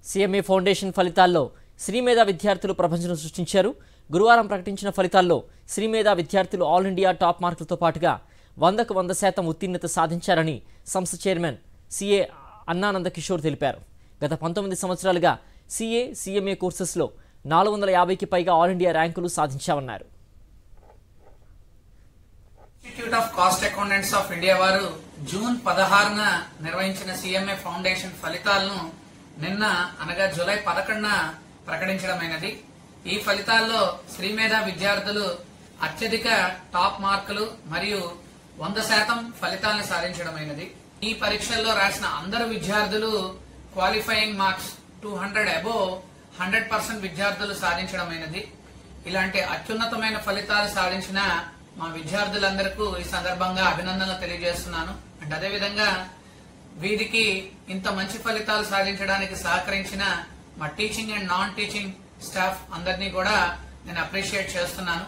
సీఎంఏ foundation ఫలితాల్లో శ్రీమేధ విద్యార్థులు ప్రపంచం సృష్టించారు. గురువారం ప్రకటించిన ఫలితాల్లో శ్రీమేధ విద్యార్థులు ఆల్ ఇండియా టాప్ మార్కులతో పాటుగా 100కు 100% ఉత్తీర్ణత సాధించారని సంస్థ చైర్మన్ సిఏ అన్నానంద కిషోర్ తెలిపారు. గత 19 సంవత్సరాలుగా సిఏ, సీఎంఏ కోర్సెస్లో 450కి పైగా ఆల్ ఇండియా ర్యాంకులు సాధించామన్నారు. Institute of cost accountants of India వారు జూన్ 16న నిర్వహించిన సీఎంఏ ఫౌండేషన్ ఫలితాలను నిన్న అనగా జూలై 11న ప్రకటించడమైనది. ఈ ఫలితాల్లో శ్రీమేధ విద్యార్థులు అత్యధిక టాప్ మార్కులు మరియు 100% ఫలితాలను సాధించడమైనది. ఈ పరీక్షల్లో రాసిన అందరు విద్యార్థులు క్వాలిఫైయింగ్ మార్క్స్ 200 అబోవ్ 100% విద్యార్థులు సాధించడమైనది. ఇలాంటి అత్యున్నతమైన ఫలితాలు సాధించిన మా విద్యార్థులందరికీ ఈ సందర్భంగా అభినందనలు తెలియజేస్తున్నాను. అండ్ అదేవిధంగా వీరికి ఇంత మంచి ఫలితాలు సాధించడానికి సహకరించిన మా teaching and non teaching staff అందరినీ కూడా నేను అప్రిషియేట్ చేస్తున్నాను.